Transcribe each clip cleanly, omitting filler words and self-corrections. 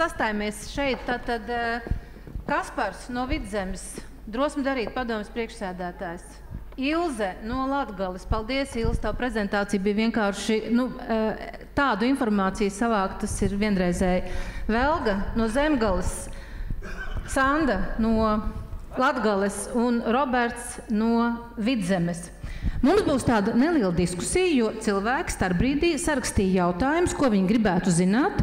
sastājamies šeit, tad Kaspars no Vidzemes, Drosmi darīt padomes priekšsēdētājs. Ilze no Latgales. Paldies, Ilze, tā prezentācija bija vienkārši, tādu informāciju savākt, tas ir vienreizēji. Velga no Zemgales, Sanda no Latgales un Roberts no Vidzemes. Mums būs tāda neliela diskusija, jo cilvēki starpbrīdī sarakstīja jautājumus, ko viņi gribētu zināt.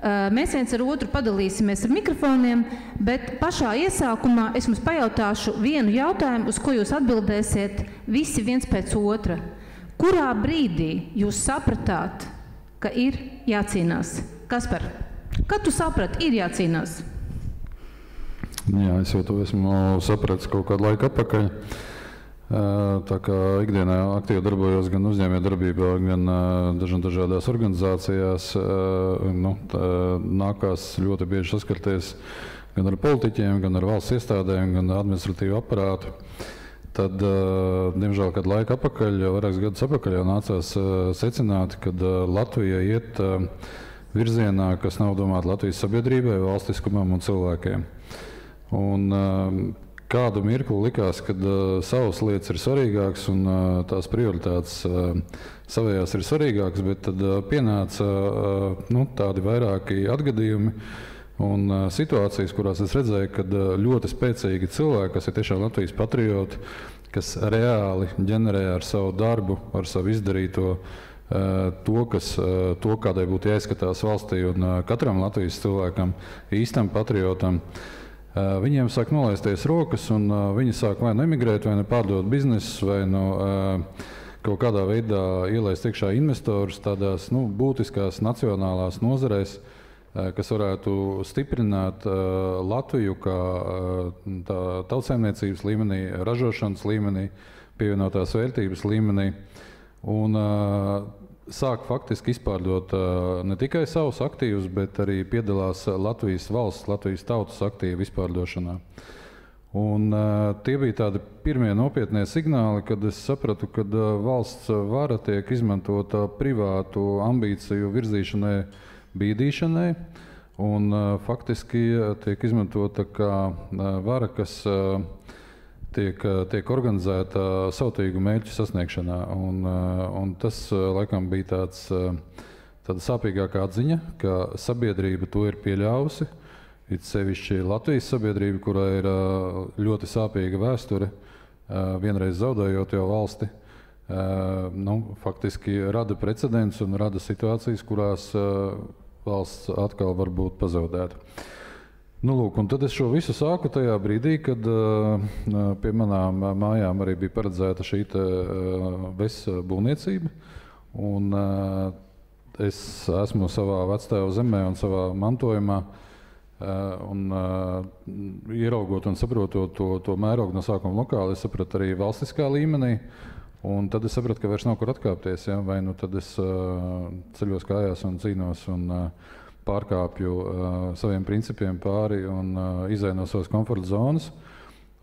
Mēs viens ar otru padalīsimies ar mikrofoniem, bet pašā iesākumā es jums pajautāšu vienu jautājumu, uz ko jūs atbildēsiet visi viens pēc otra. Kurā brīdī jūs sapratāt, ka ir jācīnās? Kaspar, kad tu saprati, ir jācīnās? Jā, es jau to esmu sapratis kaut kādu laiku atpakaļ. Tā kā ikdienā aktīvi darbojos gan uzņēmējdarbībā, gan dažādās organizācijās, nākās ļoti bieži saskarties gan ar politiķiem, gan ar valsts iestādēm, gan administratīvu aparātu. Tad, diemžēl, kad laika atpakaļ, vairākus gadus atpakaļ jau nācās secināt, ka Latvija iet virzienā, kas nav domāta Latvijas sabiedrībai, valstiskumam un cilvēkiem. Un kādu mirkli likās, kad savas lietas ir svarīgākas un tās prioritātes savējās ir svarīgākas, bet tad pienāca tādi vairāki atgadījumi un situācijas, kurās es redzēju, ka ļoti spēcīgi cilvēki, kas ir tiešām Latvijas patrioti, kas reāli ģenerē ar savu darbu, ar savu izdarīto to, kādai būtu jāizskatās valstī un katram Latvijas cilvēkam, īstam patriotam, viņiem sāk nolaisties rokas, un viņi sāk vai nu emigrēt, vai nu pārdot biznesu, vai nu kaut kādā veidā ielaist iekšā investorus tādās būtiskās nacionālās nozarēs, kas varētu stiprināt Latviju kā tautsaimniecības līmenī, ražošanas līmenī, pievienotās vērtības līmenī. Un sāk faktiski izpārdot ne tikai savus aktīvus, bet arī piedalās Latvijas valsts, Latvijas tautas aktīvu izpārdošanā. Un tie bija tādi pirmie nopietnie signāli, kad es sapratu, ka valsts vara tiek izmantota privātu ambīciju virzīšanai, bīdīšanai, un faktiski tiek izmantota kā vara, kas tiek organizēta sautīgu mērķu sasniegšanā. Un tas laikam bija tāda sāpīgākā atziņa, ka sabiedrība to ir pieļāvusi, it sevišķi Latvijas sabiedrība, kurā ir ļoti sāpīga vēsture, vienreiz zaudējot jau valsti, faktiski rada precedents un rada situācijas, kurās valsts atkal var būt pazaudēta. Lūk, un tad es šo visu sāku tajā brīdī, kad pie manām mājām arī bija paredzēta šī būvniecība. Un es esmu savā vectēva zemē un savā mantojumā, un ieraugot un saprotot to mērogu no sākuma lokāli, es sapratu arī valstiskā līmenī. Un tad es sapratu, ka vairs nav kur atkāpties, ja? Vai nu tad es ceļos kājās un cīnos un pārkāpju saviem principiem pāri un izēju no savas komforta zonas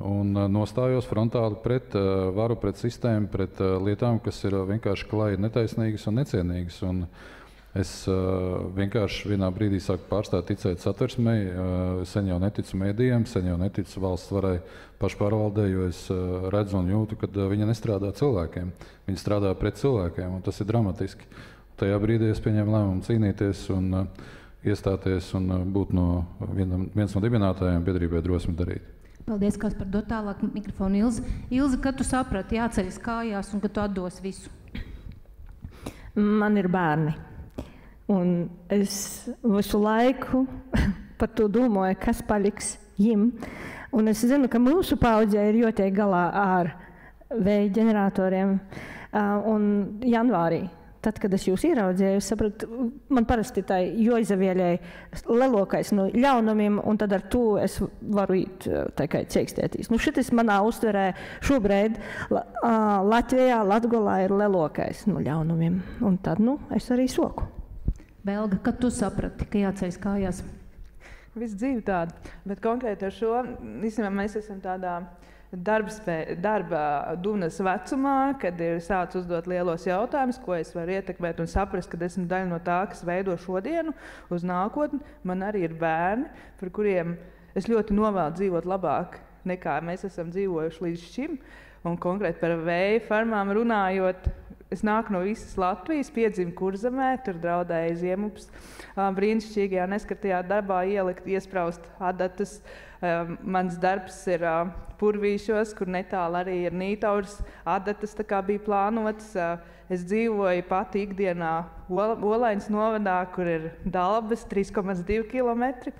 un nostājos frontāli pret varu, pret sistēmu, pret lietām, kas ir vienkārši klāji netaisnīgas un necienīgas. Un es vienkārši vienā brīdī sāku pārstāt ticēt satversmei, sen jau neticu mēdījiem, sen jau neticu valsts varai pašpārvaldē, jo es redzu un jūtu, ka viņa nestrādā cilvēkiem, viņa strādā pret cilvēkiem, un tas ir dramatiski. Tajā brīdī es pieņēmu lēmumu cīnīties un iestāties un būt viens no dibinātājiem biedrībai Drosmi darīt. Paldies, Kaspar, dod tālāk mikrofonu Ilze. Ilze, kad tu saprati, jāceļas kājās un kad tu atdos visu? Man ir bērni. Un es visu laiku par to domāju, kas paliks viņiem. Un es zinu, ka mūsu paudzē ir jātiek galā ar vēja ģeneratoriem. Un janvārī, tad, kad es jūs ieraudzīju, es sapratu, man parasti tā jāizavieļēja lielākais no ļaunumiem, un tad ar to es varu īt tā kā ciekstētīs. Šitas manā uztverē šobrīd Latvijā, Latgolā ir lielākais no ļaunumiem, un tad, es arī soku. Belga, kad tu saprati, ka jāceļas kājās? Visu dzīvi tāda, bet konkrēti ar šo, īstenībā mēs esam tādā darba dunas vecumā, kad ir sāc uzdot lielos jautājumus, ko es varu ietekmēt un saprast, ka esmu daļa no tā, kas veido šodienu uz nākotni. Man arī ir bērni, par kuriem es ļoti novēlu dzīvot labāk, nekā mēs esam dzīvojuši līdz šim. Un konkrēti par vēja farmām runājot, es nāku no visas Latvijas, piedzimu Kurzemē, tur draudēja Ziemups, brīnišķīgajā neskartajā dabā iespraust adatas. Mans darbs ir Purvīšos, kur netālu arī ir Nītaurs adatas, tā kā bija plānotas. Es dzīvoju pati ikdienā Olainas novadā, kur ir Dalbas 3,2 kilometri.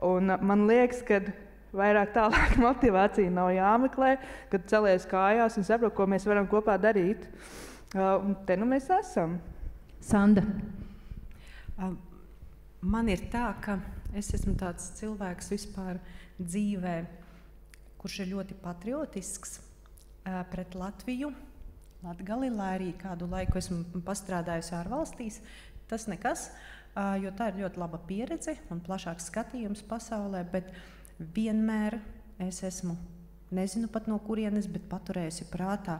Un man liekas, ka vairāk tālāk motivācija nav jāmeklē, kad celies kājās un saprot, ko mēs varam kopā darīt. Un te nu mēs esam. Sanda. Man ir tā, ka es esmu tāds cilvēks vispār dzīvē, kurš ir ļoti patriotisks pret Latviju, Latgali, lai arī kādu laiku esmu pastrādājusi ārvalstīs. Tas nekas, jo tā ir ļoti laba pieredze un plašāks skatījums pasaulē, bet vienmēr es esmu, nezinu pat no kurienes, bet paturējusi prātā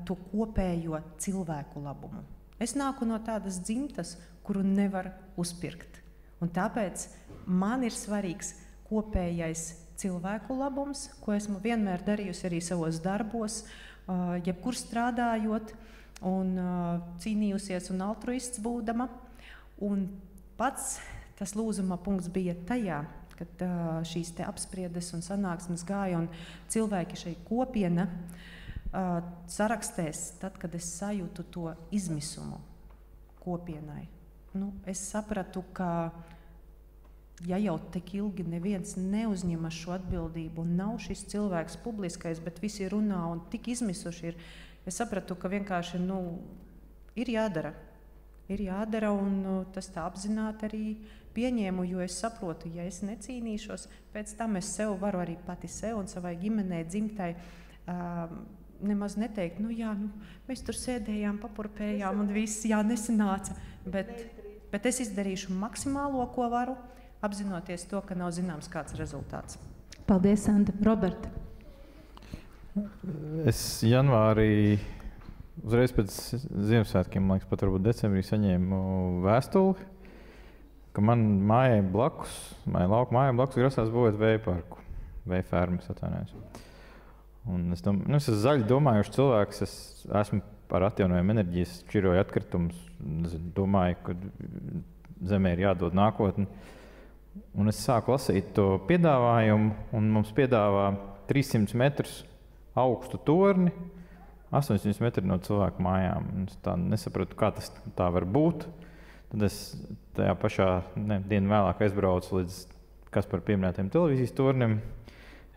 to kopējo cilvēku labumu. Es nāku no tādas dzimtas, kuru nevar uzpirkt. Un tāpēc man ir svarīgs kopējais cilvēku labums, ko esmu vienmēr darījusi arī savos darbos, jebkur strādājot un cīnījusies un altruists būdama. Un pats tas lūzuma punkts bija tajā, kad šīs te apspriedes un sanāksmes gāja un cilvēki šai kopiena sarakstēs, tad, kad es sajūtu to izmisumu kopienai. Es sapratu, ka ja jau tik ilgi neviens neuzņemas šo atbildību un nav šis cilvēks publiskais, bet visi runā un tik izmisuši ir, es sapratu, ka vienkārši ir jādara. Ir jādara, un tas tā apzināti arī pieņēmu, jo es saprotu, ja es necīnīšos, pēc tam es sev varu arī pati sev un savai ģimenei, dzimtai nemaz neteikt, mēs tur sēdējām, papurpējām un viss, nesanāca, bet es izdarīšu maksimālo, ko varu, apzinoties to, ka nav zināms kāds rezultāts. Paldies, Sanda. Roberta. Es janvārī uzreiz pēc Ziemassvētkiem, man liekas, pat varbūt decembrī saņēmu vēstuli, ka man mājai blakus, lauku mājai blakus grasās būvēt vēja parku, vēja fermas atvainojos. Un es esmu zaļi domājuši cilvēks, es esmu par atjaunojumu enerģijas, šķiroju atkritumus, domāju, ka zemē ir jādod nākotni. Un es sāku lasīt to piedāvājumu, un mums piedāvā 300 metrus augstu torni, 800 metri no cilvēku mājām. Es tā nesapratu, kā tas tā var būt. Tad es tajā pašā dienu vēlāk aizbraucu līdz Kaspara pieminētiem televīzijas tornim.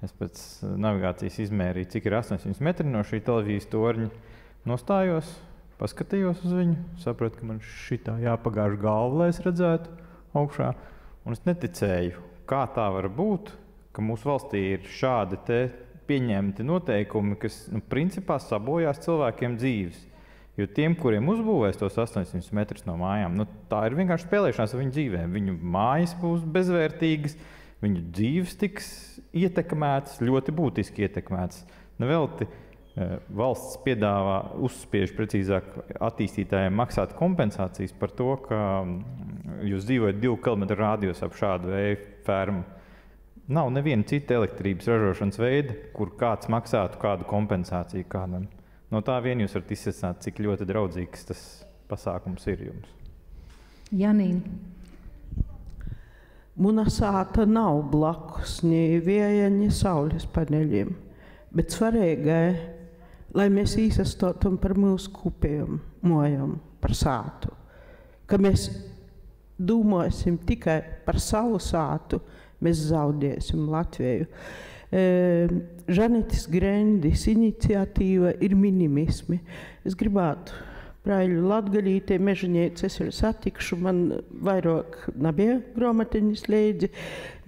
Es pēc navigācijas izmērīju, cik ir 800 metri no šī televīzijas torņa. Nostājos, paskatījos uz viņu, sapratu, ka man šitā jāpagāž galva, lai es redzētu augšā. Un es neticēju, kā tā var būt, ka mūsu valstī ir šādi te pieņemti noteikumi, kas principā sabojās cilvēkiem dzīves. Jo tiem, kuriem uzbūvēs tos 800 metrus no mājām, tā ir vienkārši spēlēšanās ar viņu dzīvēm. Viņu mājas būs bezvērtīgas, viņu dzīves tiks ietekmētas, ļoti būtiski ietekmētas. Nevelti valsts piedāvā, uzspiež precīzāk attīstītājiem maksāt kompensācijas par to, ka jūs dzīvojat 2 kilometru rādījos ap šādu vēja fermu. Nav neviena cita elektrības ražošanas veida, kur kāds maksātu kādu kompensāciju kādam. No tā vien jūs varat izsvecināt, cik ļoti draudzīgs tas pasākums ir jums. Janīna. Muna sāta nav blakus ni vēja, ni saules paneļiem, bet svarīgai, lai mēs īsastotam par mūsu kopējām mojām, par sātu. Ka mēs domāsim tikai par savu sātu, mēs zaudēsim Latviju. Žanetes Grendis iniciatīva ir minimismi. Es gribētu Braiļu latgalītē mežaņēci, es vēl satikšu, man vairāk nebija grāmatiņas leidzi,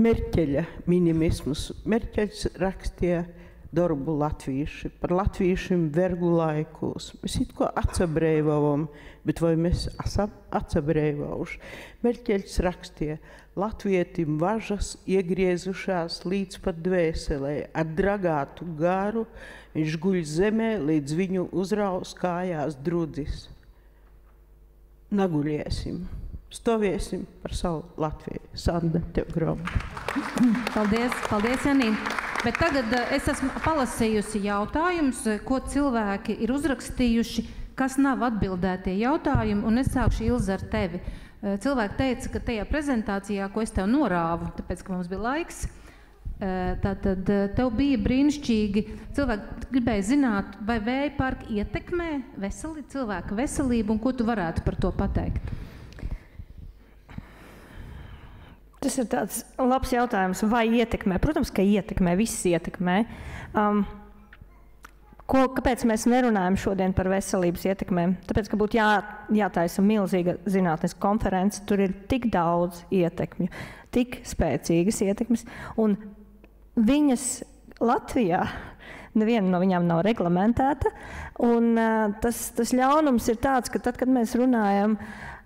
Merķeļa minimismus. Merķeļs rakstīja darbu latvieši, par latviešiem vergu laikos. Mēs it ko atsabrēvavam, bet vai mēs esam atsabrēvauši? Merķeļs rakstīja, latvietim važas iegriezušās līdz pat dvēselē, ar dragātu garu, viņš guļ zemē, līdz viņu uzraus kājās drudzis. Naguļiesim, stoviesim par savu Latviju. Sanda, tev grobu. Paldies, Janīna. Bet tagad es esmu palasījusi jautājumus, ko cilvēki ir uzrakstījuši, kas nav atbildētie jautājumi, un es sākšu, Ilze, ar tevi. Cilvēki teica, ka tajā prezentācijā, ko es tev norāvu, tāpēc, ka mums bija laiks, tātad tev bija brīnišķīgi. Cilvēki gribēja zināt, vai vēja parki ietekmē cilvēka veselību, un ko tu varētu par to pateikt? Tas ir tāds labs jautājums, vai ietekmē. Protams, ka ietekmē, viss ietekmē. Kāpēc mēs nerunājam šodien par veselības ietekmēm? Tāpēc, ka būtu jātaisa milzīga zinātnes konference, tur ir tik daudz ietekmju, tik spēcīgas ietekmes, un viņas Latvijā, neviena no viņām nav reglamentēta, un tas ļaunums ir tāds, ka tad, kad mēs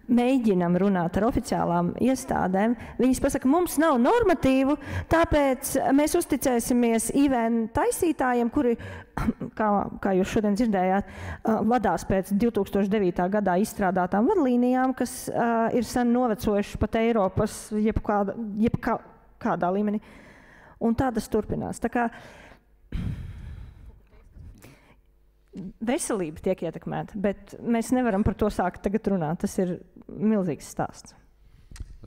mēģinam runāt ar oficiālām iestādēm, viņas pasaka, mums nav normatīvu, tāpēc mēs uzticēsimies IVN taisītājiem, kuri, kā jūs šodien dzirdējāt, vadās pēc 2009. gadā izstrādātām vadlīnijām, kas ir sen novecojuši pat Eiropas jebkādā līmenī. Un tā tas turpinās. Tā kā veselība tiek ietekmēta, bet mēs nevaram par to sākt tagad runāt. Tas ir milzīgs stāsts.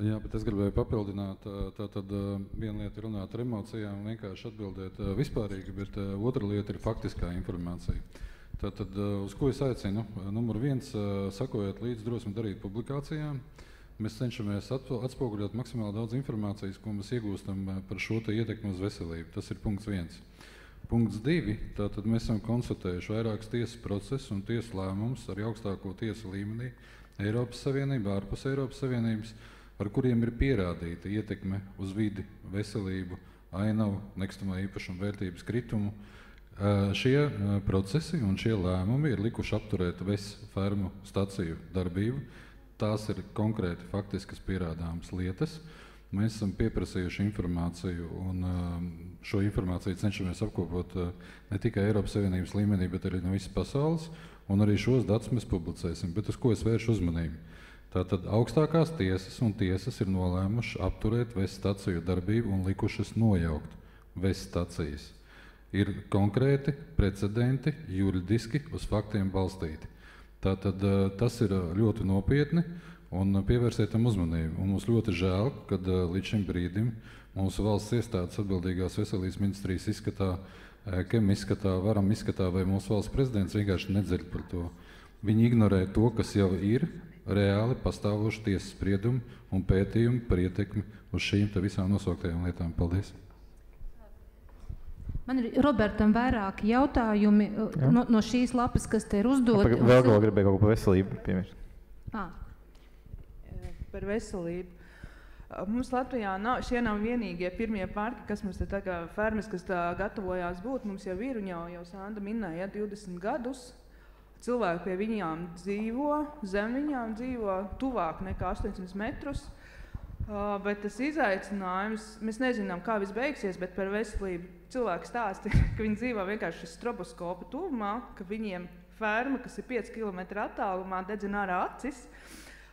Jā, bet es gribēju papildināt. Tātad viena lieta ir runāt ar emocijām un vienkārši atbildēt vispārīgi, bet otra lieta ir faktiskā informācija. Tātad, uz ko es aicinu? Numur 1, sakojot līdz drosmi darīt publikācijām. Mēs cenšamies atspoguļot maksimāli daudz informācijas, ko mēs iegūstam par šo te ietekmi uz veselību. Tas ir punkts 1. Punkts 2. Tātad mēs esam konstatējuši vairākas tiesas procesus un tiesas lēmumus arī augstāko tiesu līmenī Eiropas Savienībā, ārpus Eiropas Savienības, ar kuriem ir pierādīta ietekme uz vidi, veselību, ainavu, nekustamā īpašuma vērtības kritumu. Šie procesi un šie lēmumi ir likuši apturēt fermu staciju darbību. Tās ir konkrēti faktiskas pierādāmas lietas. Mēs esam pieprasījuši informāciju un šo informāciju cenšamies apkopot ne tikai Eiropas Savienības līmenī, bet arī no visas pasaules, un arī šos datus mēs publicēsim. Bet uz ko es vēršu uzmanību? Tātad augstākās tiesas un tiesas ir nolēmuši apturēt staciju darbību un likušas nojaukt stacijas. Ir konkrēti precedenti, juridiski uz faktiem balstīti. Tātad tas ir ļoti nopietni. Un pievērsiet tam uzmanību. Un mums ļoti žēl, ka līdz šim brīdim mūsu valsts iestādes atbildīgās veselības ministrijas izskatā, KEM izskatā, varam izskatā, vai mūsu valsts prezidents vienkārši nedzird par to. Viņi ignorē to, kas jau ir reāli pastāvoši tiesas spriedumi un pētījumi par ietekmi uz šīm te visām nosauktajām lietām. Paldies! Man ir Robertam vairāki jautājumi no šīs lapas, kas te ir uzdoti. Vēl ko gribēju kaut ko par veselību piemērt. Par veselību. Mums Latvijā šie nav vienīgie pirmie parki, kas mums ir fermas, kas gatavojās būt. Mums jau ir, un jau Sanda minēja, 20 gadus. Cilvēki pie viņām dzīvo, zem viņām dzīvo tuvāk nekā 800 metrus. Bet tas izaicinājums, mēs nezinām, kā viss beigsies, bet par veselību cilvēki stāsta, ka viņi dzīvo vienkārši stroboskopa tuvumā, ka viņiem ferma, kas ir 5 km attālumā, dedzina ārā acis.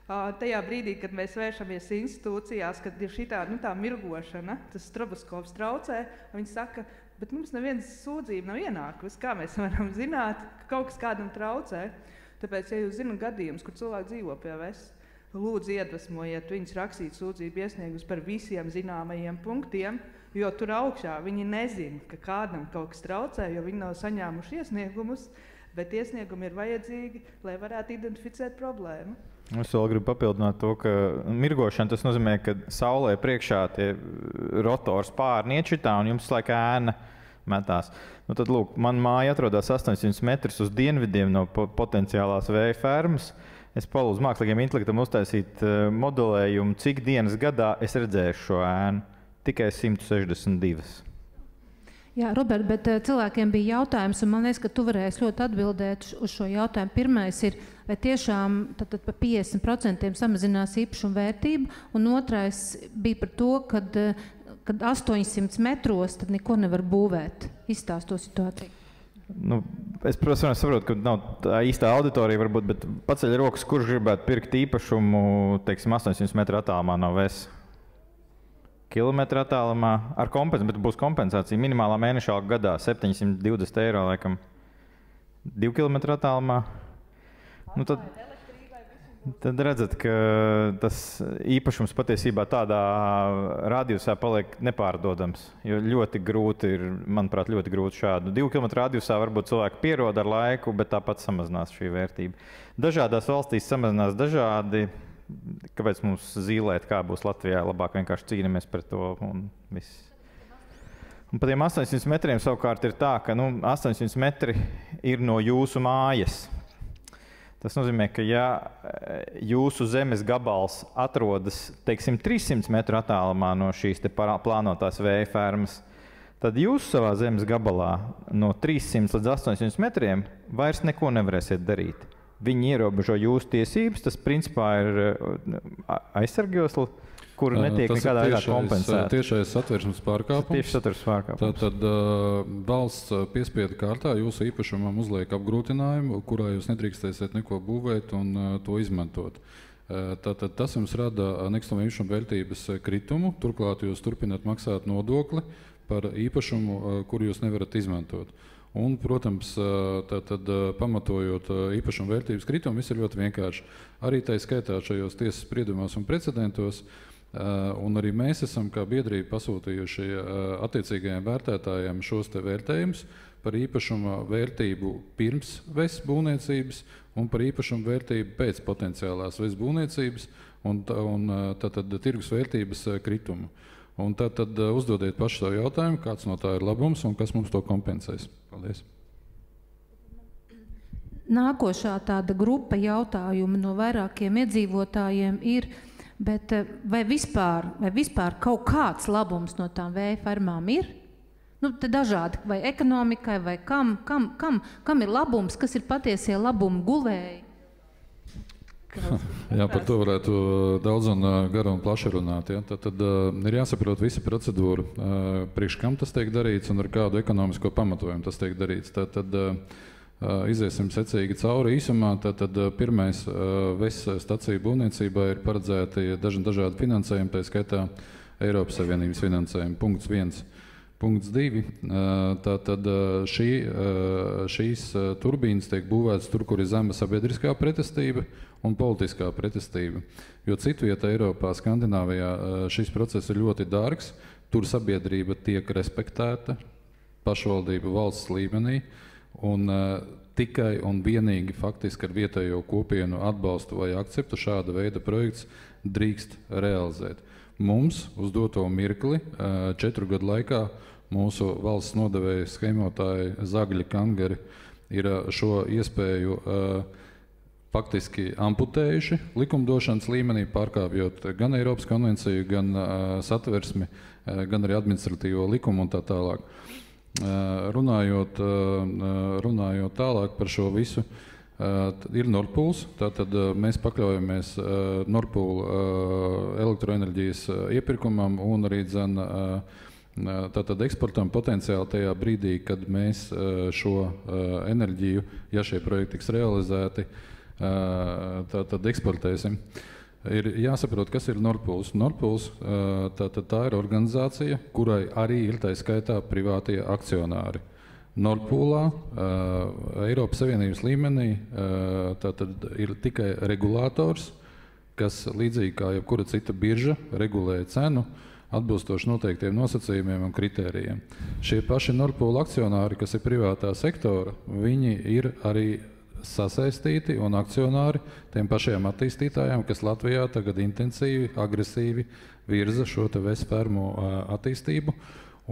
Tajā brīdī, kad mēs vēršamies institūcijās, kad ir šī tā mirgošana, tas stroboskops traucē, viņi saka, bet mums neviens sūdzība nav ienākusi. Kā mēs varam zināt, ka kaut kas kādam traucē? Tāpēc, ja jūs zināt gadījumus, kur cilvēki dzīvo pie lūdzu iedvesmojiet viņus rakstīt sūdzību iesniegumus par visiem zināmajiem punktiem, jo tur augšā viņi nezina, ka kādam kaut kas traucē, jo viņi nav saņēmuši iesniegumus, bet iesniegumi ir vajadzīgi, lai varētu identificēt problēmu. Es vēl gribu papildināt to, ka mirgošana tas nozīmē, ka saulē priekšā tie rotori spārni iečitā un jums laika ēna metās. Nu tad, lūk, man māja atrodas 800 metrus uz dienvidiem no potenciālās vēja fermas. Es palūdzu mākslīgiem intelektam uztaisīt modelējumu, cik dienas gadā es redzēšu šo ēnu. Tikai 162. Jā, Robert, bet cilvēkiem bija jautājums, un man liekas, ka tu varēsi ļoti atbildēt uz šo jautājumu. Pirmais ir, vai tiešām tad pa 50% samazinās īpašumu vērtību, un otrais bija par to, kad 800 metros tad neko nevar būvēt. Izstāst to situāciju. Nu, es, protams, saprotu, ka nav tā īstā auditorija varbūt, bet paceļ rokas, kurš gribētu pirkt īpašumu, teiksim, 800 metru attālumā no VES. Kilometru attālumā ar kompensāciju, bet būs kompensācija minimālā mēneša alga gadā 720 eiro, laikam, 2 kilometru attālumā. Nu, tad redzat, ka tas īpašums patiesībā tādā radiusā paliek nepārdodams, jo ļoti grūti ir, manuprāt, ļoti grūti šādu. 2 kilometru radiusā varbūt cilvēki pierod ar laiku, bet tāpat samazinās šī vērtība. Dažādās valstīs samazinās dažādi. Kāpēc mums zīlēt, kā būs Latvijā, labāk vienkārši cīnamies par to un viss. Un par tiem 800 metriem savukārt ir tā, ka 800 metri ir no jūsu mājas. Tas nozīmē, ka ja jūsu zemes gabals atrodas, teiksim, 300 metru attālumā no šīs te plānotās vēja fermas, tad jūs savā zemes gabalā no 300 līdz 800 metriem vairs neko nevarēsiet darīt. Viņi ierobežo jūsu tiesības, tas principā ir aizsargjosla, kuru netiek nekādā veidā kompensēta. Tiešais satversmes pārkāpums. Tieši satversmes pārkāpums. Tad valsts piespiedu kārtā jūsu īpašumam uzliek apgrūtinājumu, kurā jūs nedrīkstēsiet neko būvēt un to izmantot. Tātad tas jums rada nekustamā īpašuma vērtības kritumu, turklāt jūs turpināt maksāt nodokli par īpašumu, kuru jūs nevarat izmantot. Un, protams, tad pamatojot īpašuma vērtības kritumu, viss ir ļoti vienkārši. Arī tā skaitā šajos tiesas spriedumos un precedentos, un arī mēs esam kā biedrība pasūtījuši attiecīgajiem vērtētājiem šos te vērtējumus par īpašuma vērtību pirms VES būvniecības un par īpašuma vērtību pēc potenciālās VES būvniecības un tad tirgus vērtības kritumu. Un tad uzdodiet paši savu jautājumu, kāds no tā ir labums un kas mums to kompensēs. Paldies. Nākošā tāda grupa jautājumu no vairākiem iedzīvotājiem ir, bet vai vispār kaut kāds labums no tām vēja fermām ir? Te dažādi, vai ekonomikai, vai kam ir labums, kas ir patiesie labumu guvēji? Jā, par to varētu daudz un garu un plaši runāt. Ja? Tad ir jāsaprot visa procedūra, priekš kam tas tiek darīts un ar kādu ekonomisko pamatojumu tas tiek darīts. Tad iziesim secīgi cauri īsumā. Tad pirmais VES staciju būvniecībā ir paredzēti dažādi finansējumi, tā skaitā Eiropas Savienības finansējumi. Punkts 1. Punkts 2. Tātad šīs turbīnas tiek būvētas tur, kur ir zema sabiedriskā pretestība un politiskā pretestība. Jo citvieta Eiropā, Skandināvijā šis process ir ļoti dārgs. Tur sabiedrība tiek respektēta pašvaldību valsts līmenī un tikai un vienīgi faktiski ar vietējo kopienu atbalstu vai akceptu šāda veida projekts drīkst realizēt. Mums uz doto mirkli 4 gadu laikā mūsu valsts nodevēja schemotāji Zagļi Kangari ir šo iespēju faktiski amputējuši likumdošanas līmenī, pārkāpjot gan Eiropas konvenciju, gan satversmi, gan arī administratīvo likumu un tā tālāk. Runājot tālāk par šo visu, ir Nordpools, tātad mēs pakļaujamies Nordpool elektroenerģijas iepirkumam un arī tātad eksportam potenciāli tajā brīdī, kad mēs šo enerģiju, ja šie projekti tiks realizēti, tātad eksportēsim. Ir jāsaprot, kas ir Nordpools. Nordpools tā ir organizācija, kurai arī ir tā skaitā privātie akcionāri. Nordpoolā Eiropas Savienības līmenī tātad ir tikai regulators, kas līdzīgi kā jebkura cita birža regulē cenu atbilstoši noteiktiem nosacījumiem un kritērijiem. Šie paši Nordpool akcionāri, kas ir privātā sektora, viņi ir arī sasaistīti un akcionāri tiem pašiem attīstītājiem, kas Latvijā tagad intensīvi, agresīvi virza šo te VES fermu attīstību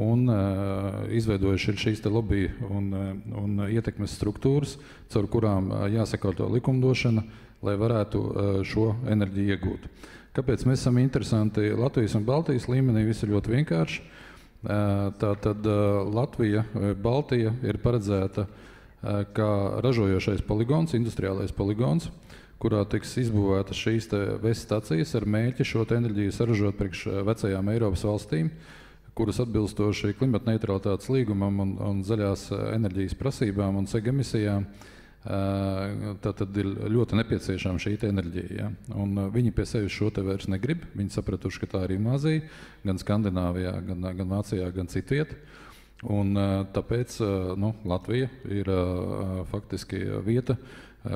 un izveidojuši ir šīs te lobby un ietekmes struktūras, caur kurām jāsakārto likumdošana, lai varētu šo enerģiju iegūt. Kāpēc mēs esam interesanti Latvijas un Baltijas līmenī? Viss ir ļoti vienkārši. Tātad Latvija, Baltija ir paredzēta kā ražojošais poligons, industriālais poligons, kurā tiks izbūvētas šīs vējas stacijas ar mērķi šo enerģiju saražot priekš vecajām Eiropas valstīm, kuras atbilstoši klimata neutralitātes līgumam un zaļās enerģijas prasībām un seg emisijām, tad ir ļoti nepieciešama šī enerģija. Ja? Un viņi pie sevis šo te vairs negrib. Viņi sapratuši, ka tā ir invāzija gan Skandināvijā, gan Vācijā, gan citviet. Un tāpēc Latvija ir faktiski vieta,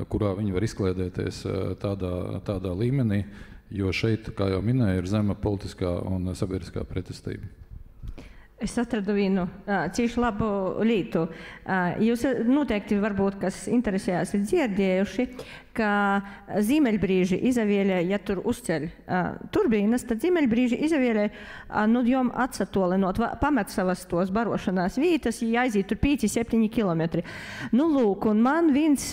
kurā viņi var izkliedēties tādā līmenī, jo šeit, kā jau minēju, ir zema politiskā un sabiedriskā pretestība. Es atradu vienu cieši labu lietu. Jūs noteikti, varbūt, kas interesējās, ir dzirdējuši, ka Ziemeļbrīži izavieļē, ja tur uzceļ turbīnas, tad Ziemeļbrīži izavieļē, jom atsatolinot, pamet savas tos barošanās vītas, ja aiziet tur 5-7 kilometri. Lūk, un man viens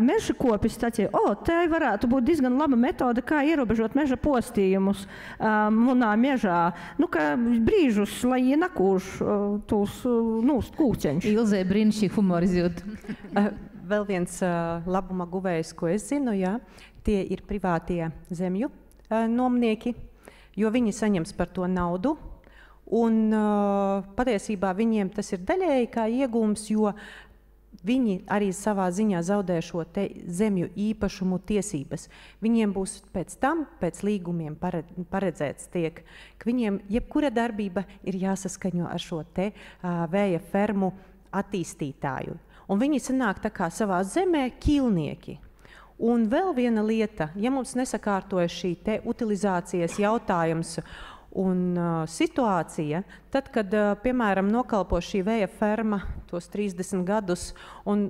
meža kopis sacīja, tā varētu būt diezgan laba metode, kā ierobežot meža postījumus munā mežā, ka brīžus, lai ienakūš tūs kūceņš. Ilzē brīnišķīgi humoru izjūt. Vēl viens labuma guvējs, ko es zinu, tie ir privātie zemju nomnieki, jo viņi saņems par to naudu. Un patiesībā viņiem tas ir daļēji kā iegūms, jo viņi arī savā ziņā zaudē šo te zemju īpašumu tiesības. Viņiem būs pēc tam, pēc līgumiem paredzēts tiek, ka viņiem jebkura darbība ir jāsaskaņo ar šo te vēja fermu attīstītāju. Un viņi sanāk tā kā savā zemē ķīlnieki. Un vēl viena lieta, ja mums nesakārtoja šī te utilizācijas jautājums un situācija, tad, kad, piemēram, nokalpo šī vēja ferma tos 30 gadus, un,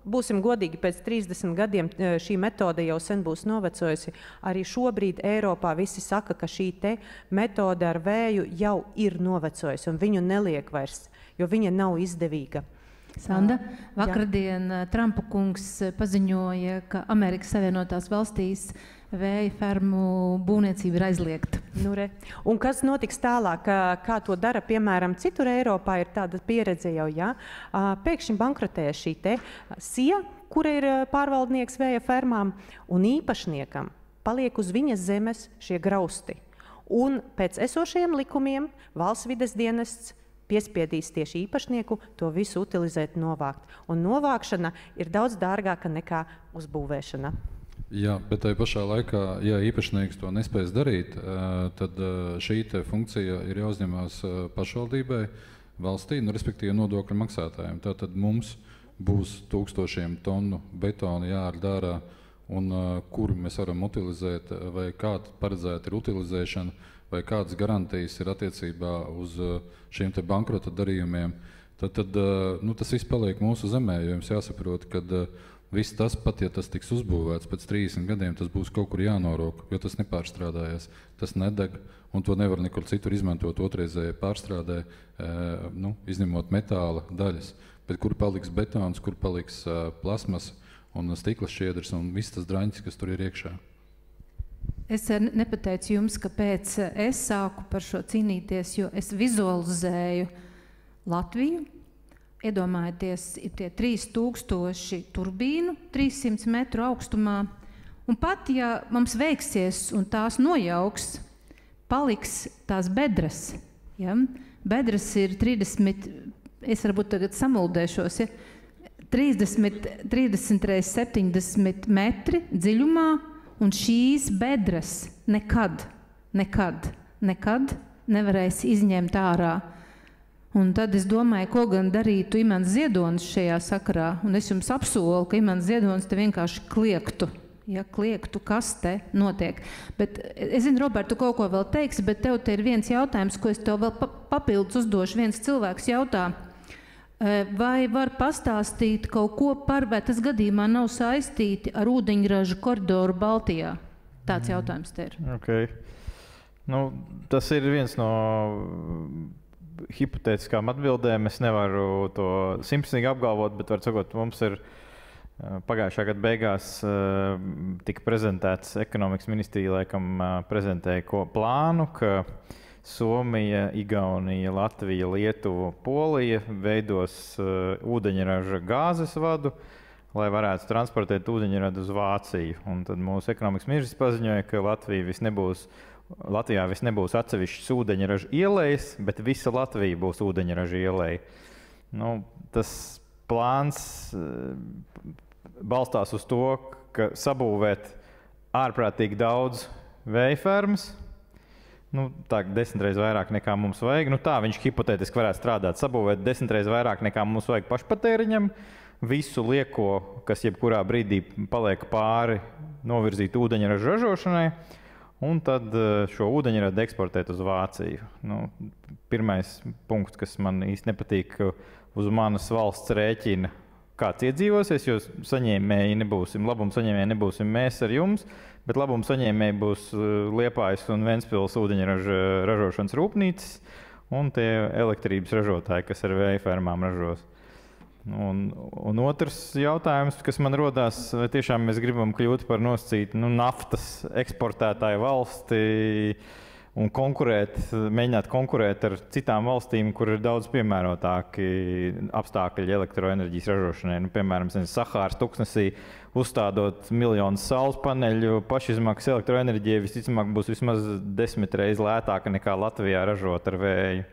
būsim godīgi, pēc 30 gadiem šī metode jau sen būs novecojusi, arī šobrīd Eiropā visi saka, ka šī te metode ar vēju jau ir novecojusi, un viņu neliek vairs, jo viņa nav izdevīga. Sanda, vakardien Trumpa kungs paziņoja, ka Amerikas Savienotās valstīs vēja fermu būvniecība ir aizliegta. Un kas notiks tālāk, kā to dara, piemēram, citur Eiropā ir tāda pieredze jau, pēkšņi bankrotēja šī te SIA, kura ir pārvaldnieks vēja fermām, un īpašniekam paliek uz viņas zemes šie grausti. Un pēc esošajiem likumiem valsts vides dienests piespiedīs tieši īpašnieku to visu utilizēt, novākt. Un novākšana ir daudz dārgāka nekā uzbūvēšana. Jā, bet tai pašā laikā, ja īpašnieks to nespēs darīt, tad šī funkcija ir jāuzņemās pašvaldībai, valstī, respektīvi nodokļu maksātājiem. Tātad mums būs 1000 tonu betona jāārd ārā, un kuru mēs varam utilizēt, vai kāda paredzēta ir utilizēšana, vai kādas garantijas ir attiecībā uz šiem te bankrota darījumiem, tad tas viss paliek mūsu zemē, jo jums jāsaprot, ka viss tas, pat ja tas tiks uzbūvēts pēc 30 gadiem, tas būs kaut kur jānorok, jo tas nepārstrādājas, tas nedeg, un to nevar nekur citur izmantot otrreizējai pārstrādē, izņemot metāla daļas. Bet kur paliks betons, kur paliks plasmas un stikla šķiedrs un viss tas draņķis, kas tur ir iekšā. Es nepateicu jums, kāpēc es sāku par šo cīnīties, jo es vizualizēju Latviju. Iedomājieties, ir tie 3000 turbīnu, 300 metru augstumā. Un pat, ja mums veiksies un tās nojauks, paliks tās bedres. Ja? Bedres ir 30, es varbūt tagad samuldēšos, 30 x 70 metri dziļumā. Un šīs bedres nekad nevarēs izņemt ārā. Un tad es domāju, ko gan darītu Imants Ziedonis šajā sakarā. Un es jums apsolu, ka Imants Ziedonis te vienkārši kliegtu. Ja kliegtu, kas te notiek. Bet es zinu, Robert, tu kaut ko vēl teiksi, bet tev te ir viens jautājums, ko es tev vēl papildus uzdošu. Viens cilvēks jautā, vai var pastāstīt kaut ko par, vai tas gadījumā nav saistīti ar ūdeņraža koridoru Baltijā? Tāds jautājums te ir. Okay. Tas ir viens no hipotētiskām atbildēm. Es nevaru to simtprocentīgi apgalvot, bet var sakot, mums ir pagājušā gada beigās tika prezentēts ekonomikas ministrija, laikam prezentēja plānu, ka Somija, Igaunija, Latvija, Lietuva, Polija veidos ūdeņraža gāzes vadu, lai varētu transportēt ūdeņradu uz Vāciju. Un tad mūsu ekonomikas ministrs paziņoja, ka Latvijā viss nebūs atsevišķs ūdeņraža ielejas, bet visa Latvija būs ūdeņraža ieleja. Nu, tas plāns balstās uz to, ka sabūvēt ārprātīgi daudz vējfermas, tā 10 reizes vairāk nekā mums vajag. Tā viņš hipotētiski varētu strādāt, sabūvēt 10 reizes vairāk nekā mums vajag pašpatēriņam, visu lieko, kas jebkurā brīdī paliek pāri, novirzīt ūdeņraža ražošanai, un tad šo ūdeņradu eksportēt uz Vāciju. Pirmais punkts, kas man īsti nepatīk, uz manas valsts rēķina kāds iedzīvosies, jo saņēmēji nebūsim, labuma saņēmēji nebūsim mēs ar jums, bet labuma saņēmēji būs Liepājas un Ventspils ūdeņraža ražošanas rūpnīcas un tie elektrības ražotāji, kas ar vējfermām ražos. Un otrs jautājums, kas man rodās, vai tiešām mēs gribam kļūt par nosacītu naftas eksportētāju valsti un mēģināt konkurēt ar citām valstīm, kur ir daudz piemērotāki apstākļi elektroenerģijas ražošanai. Piemēram, Sahāras tuksnesī uzstādot miljonus saules paneļu, pašizmaksas elektroenerģija visticamāk būs vismaz 10 reizes lētāka nekā Latvijā ražot ar vēju.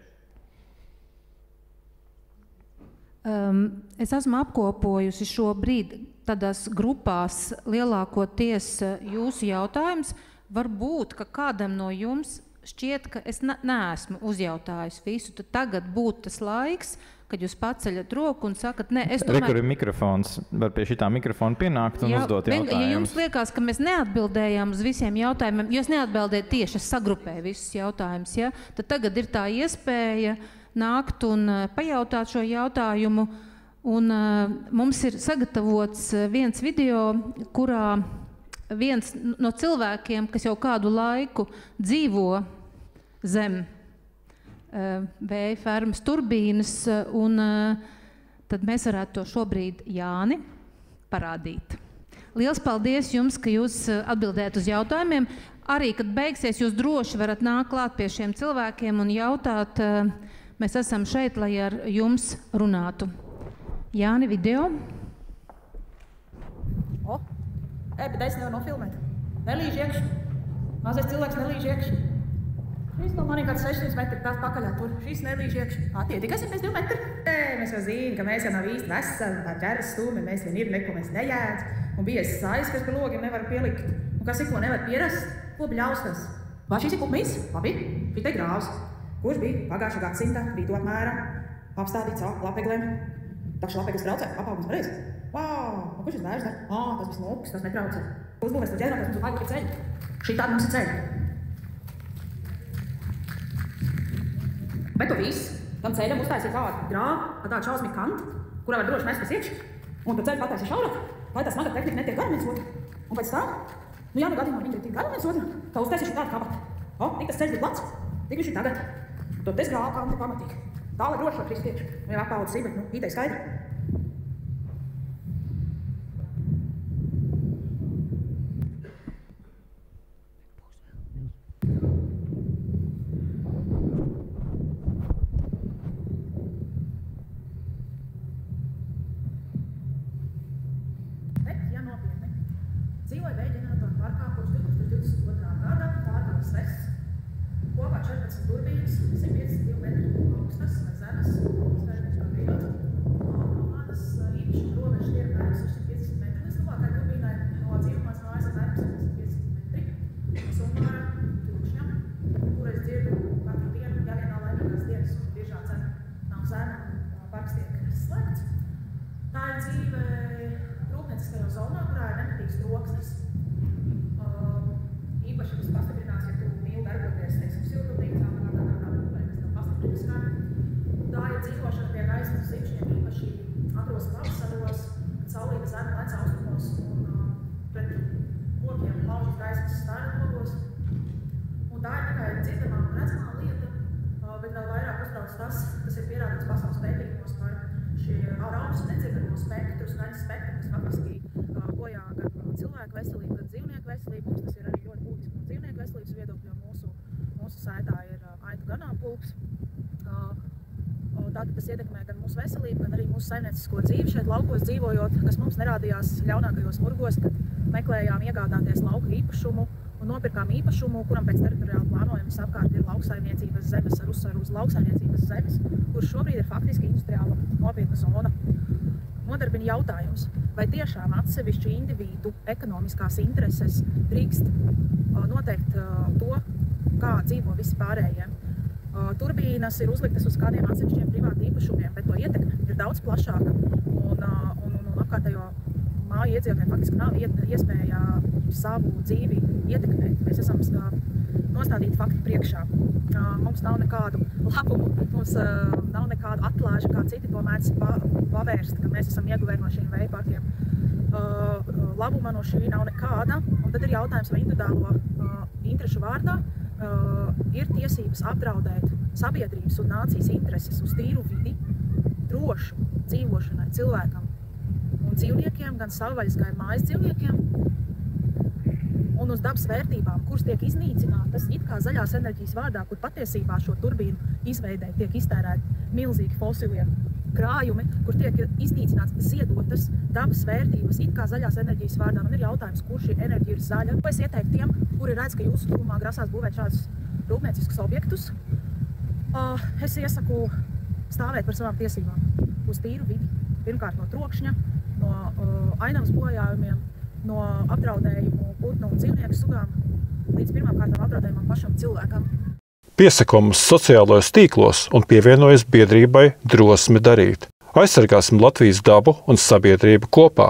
Es esmu apkopojusi šobrīd tādās grupās lielākoties jūsu jautājums. Varbūt, ka kādam no jums šķiet, ka es neesmu uzjautājis visu, tad tagad būtu tas laiks, kad jūs paceļat roku un sakat, nē, es domāju... Rekur ir mikrofons, var pie šitā mikrofona pienākt un uzdot jautājumus. Ja jums liekas, ka mēs neatbildējām uz visiem jautājumiem, jo es neatbildēju tieši, es sagrupēju visus jautājumus, ja? Tad tagad ir tā iespēja nākt un pajautāt šo jautājumu. Un mums ir sagatavots viens video, kurā viens no cilvēkiem, kas jau kādu laiku dzīvo zem vēja fermas turbīnas, un tad mēs varētu to šobrīd Jāni parādīt. Liels paldies jums, ka jūs atbildējat uz jautājumiem. Arī, kad beigsies, jūs droši varat nākt klāt pie šiem cilvēkiem un jautāt. Mēs esam šeit, lai ar jums runātu. Jāni, video. Bet es nevaru nofilmēt. Nelīž iekšā. Mazais cilvēks nelīž iekšā. Šis no manī kāds 600 metri tās pakaļā tur. Šis nelīž iekšā. Tie tikai 2 metri. Mēs jau zinām, ka mēs jau nav īsti veseli, tā ķeras stūmi, mēs vien ir neko mēs nejēdz. Un biezs sais, kas pa logiem nevar pielikt. Un kas ir, ko nevar pierast? Ko bļaustas? Vai šis ir kupmīs? Labi, šī te grāvs. Kurš bija pagājušā gadsimta, bija to apmēram apstādīts lapeglēm. Tā šī lapegles traucē, apaugums pareizi. Wow, kurš ir vērš dar? Tas viss mūks, tas netraucē. Uzbūvēs to ģērnāt, mums vajag ceļu. Šī tāda mums ir ceļa. Bet to viss, tam ceļam uztaisīja tādu grāvu, tādu šausmīgu kantu, kurā var droši mest pēc iekšā, un tad ceļu pataisa šaurāk, lai tā smaga tehnika netiek garam viens otru. Un pēc tam, ja nu gadījumā viņi ir tik garam viens otru, tā uztaisīja tādu kabatu. Tik tas ceļš bija plats, tik viņš ir tagad. To tas grāvu kanti pamatīgi. Tā, lai droši var krist iekšā. Jau apaudzes ir, bet ītai skaidri. Veselību, tas ir arī ļoti būtiski no dzīvnieku veselības viedokļa. Mūsu sētā ir aita stulbs. Tātad tas ietekmē gan mūsu veselību, gan arī mūsu saimniecisko dzīvi šeit laukos dzīvojot, kas mums nerādījās ļaunākajos murgos, kad meklējām iegādāties lauka īpašumu un nopirkām īpašumu, kuram pēc teritoriāla plānojuma apkārt ir lauksaimniecības zemes ar uzsvaru uz lauksaimniecības zemes, kurš šobrīd ir faktiski industriāla nopietna zona. Nodarbina jautājums, vai tiešām atsevišķu individu ekonomiskās intereses drīkst noteikt to, kā dzīvo visi pārējie. Turbīnas ir uzliktas uz kādiem atsevišķiem privāti īpašumiem, bet to ietekme ir daudz plašāka un apkārtējo māju iedzīvotājiem faktiski nav iespēja savu dzīvi ietekmēt. Mēs esam nostādīti fakti priekšā. Mums nav nekādu labumu, mums nav nekādu atlāžu, kā citi to mēdz pavērst, ka mēs esam ieguvēji no šiem vēja parkiem. Labuma no šī nav nekāda, un tad ir jautājums, vai individuālo interešu vārdā ir tiesības apdraudēt sabiedrības un nācijas intereses uz tīru vidi, drošu dzīvošanai cilvēkam un dzīvniekiem, gan savvaļas, gan mājas dzīvniekiem, un uz dabas vērtībām, kuras tiek iznīcinātas it kā zaļās enerģijas vārdā, kur patiesībā šo turbīnu izveidē tiek iztērēti milzīgi fosilie krājumi, kur tiek iznīcināts ziedotas dabas vērtības, it kā zaļās enerģijas vārdā. Man ir jautājums, kur šī enerģija ir zaļa. Ko es ieteiktu tiem, kuri redz, ka jūsu tuvumā grasās būvēt šādus rūpnieciskus objektus? Es iesaku stāvēt par savām tiesībām uz tīru vidi. Pirmkārt no trokšņa, no ainavas bojājumiem, no apdraudējumu putnu un dzīvnieku sugām, līdz pirmām kārtām apdraudējumam pašam cilvēkam. Piesako mums sociālajos tīklos un pievienojas biedrībai Drosme darīt. Aizsargāsim Latvijas dabu un sabiedrību kopā!